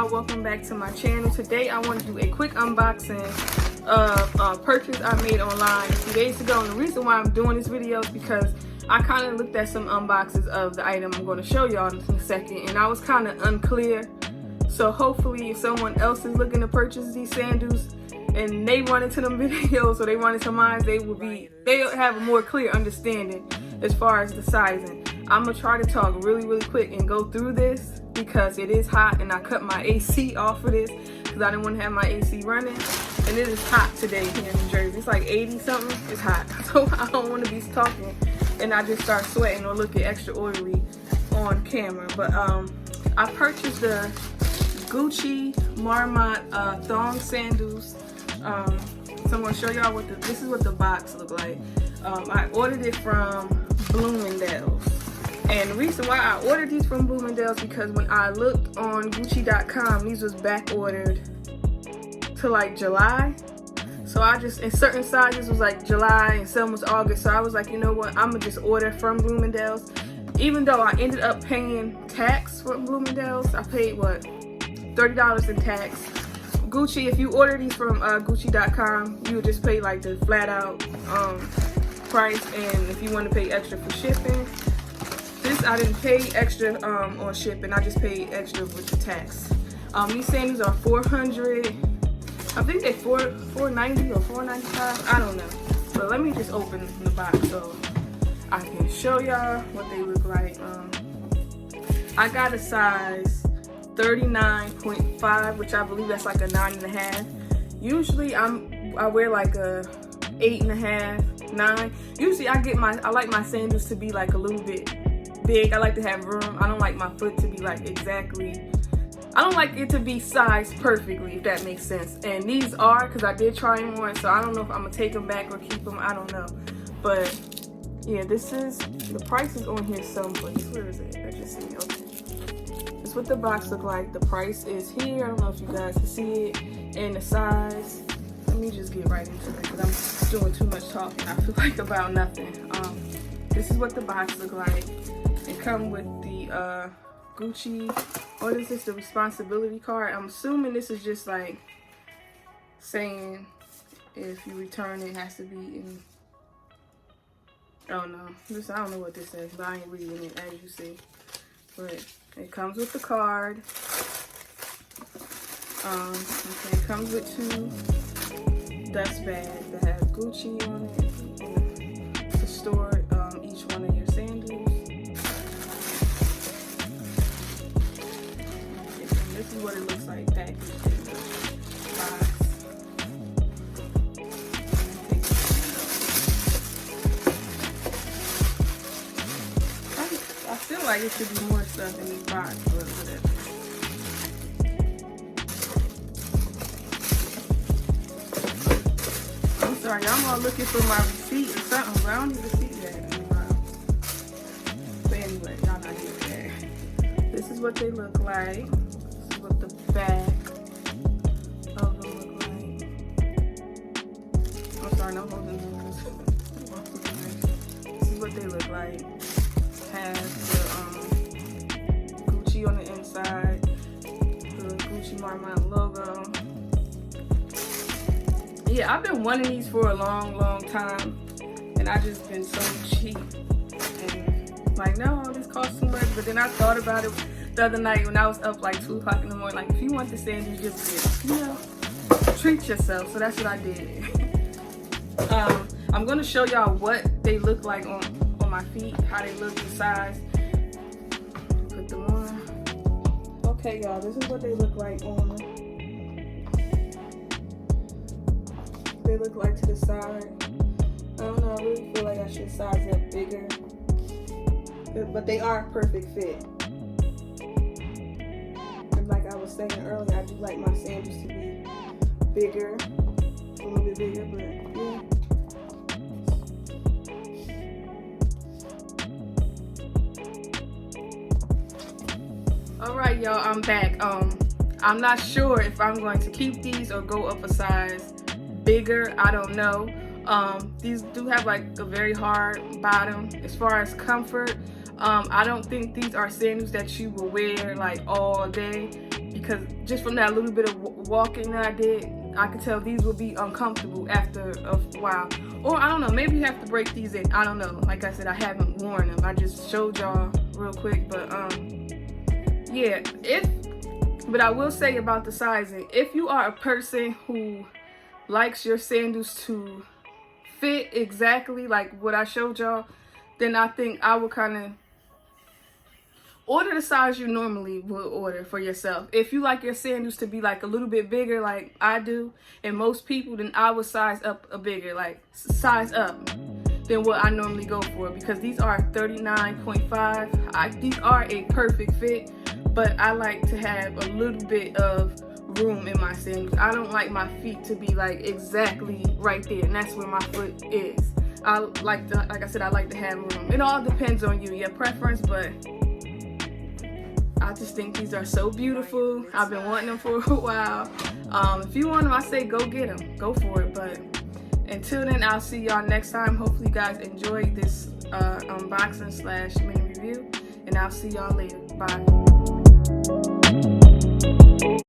y'all, welcome back to my channel. Today I want to do a quick unboxing of a purchase I made online a few days ago. And the reason why I'm doing this video is because I kind of looked at some unboxes of the item I'm going to show y'all in a second, and I was kind of unclear. So hopefully if someone else is looking to purchase these sandals and they run into them videos or they run into mine, they'll have a more clear understanding as far as the sizing. I'm gonna try to talk really quick and go through this because it is hot, and I cut my AC off of this because I didn't want to have my AC running, and it is hot today here in New Jersey. It's like 80 something. It's hot, so I don't want to be talking and I just start sweating or looking extra oily on camera. But I purchased the Gucci Marmont Thong sandals. So I'm gonna show y'all this is what the box look like. I ordered it from Bloomingdale's. And the reason why I ordered these from Bloomingdale's because when I looked on Gucci.com, these was back ordered to like July. So I just, in certain sizes was like July and some was August. So I was like, you know what, I'm gonna just order from Bloomingdale's. Even though I ended up paying tax from Bloomingdale's, I paid what, $30 in tax. Gucci, if you order these from Gucci.com, you would just pay like the flat out price, and if you want to pay extra for shipping. This I didn't pay extra on shipping. I just paid extra with the tax. These sandals are $400. I think they're $490 or $495. I don't know. But let me just open the box so I can show y'all what they look like. I got a size 39.5, which I believe that's like a 9.5. Usually I wear like a 8.5, 9. Usually I like my sandals to be like a little bit big. I like to have room. I don't like my foot to be like exactly, I don't like it to be sized perfectly, if that makes sense. And these are, because I did try them on, so I don't know if I'm gonna take them back or keep them, I don't know. But yeah, this is, the price is on here someplace. Where is it? I just see it. Okay. This is what the box look like. The price is here. I don't know if you guys can see it. And the size. Let me just get right into it because I'm doing too much talking, I feel like, about nothing. This is what the box look like. It come with the Gucci, what is this, the responsibility card. I'm assuming this is just like saying if you return it has to be in, oh no, I don't know what this says, but I ain't reading it as you see. But it comes with the card. Okay, it comes with 2 dust bags that have Gucci on it to store each one of your sandals. Okay, so this is what it looks like packaged in the box. I feel like it should be more stuff in this box, but whatever. I'm sorry, I'm all looking for my receipt or something, but I don't even see that in the box. But anyway, y'all not here there. This is what they look like. This is what the back of them look like. I'm sorry, no holding them. This is what they look like. Has the Gucci on the inside, the Gucci Marmont logo. Yeah, I've been wanting these for a long time, and I just been so cheap and like, no, this costs too much. But then I thought about it the other night when I was up like 2 o'clock in the morning, like, if you want the sandals, just get, you know, treat yourself. So that's what I did. I'm gonna show y'all what they look like on my feet, how they look, the size. Put them on. Okay, y'all, this is what they look like on. They look like to the side. I don't know, I really feel like I should size up bigger. But they are a perfect fit. And like I was saying earlier, I do like my sandals to be bigger, a little bit bigger, but yeah. Alright y'all, I'm back. I'm not sure if I'm going to keep these or go up a size bigger. I don't know. These do have like a very hard bottom. As far as comfort, I don't think these are sandals that you will wear like all day. because just from that little bit of walking that I did, I could tell these will be uncomfortable after a while. Or I don't know, maybe you have to break these in. I don't know. Like I said, I haven't worn them. I just showed y'all real quick, but yeah. But I will say about the sizing, if you are a person who likes your sandals to fit exactly like what I showed y'all, then I think I would kind of order the size you normally would order for yourself. If you like your sandals to be like a little bit bigger like I do and most people, then I would size up a bigger, like size up than what I normally go for, because these are 39.5. These are a perfect fit, but I like to have a little bit of room in my sandals. I don't like my feet to be like exactly right there, and that's where my foot is. I like to, like I said, I like to have room. It all depends on you, your preference, but I just think these are so beautiful. I've been wanting them for a while. If you want them, I say go get them. Go for it. But until then, I'll see y'all next time. Hopefully you guys enjoyed this unboxing / mini review. And I'll see y'all later. Bye.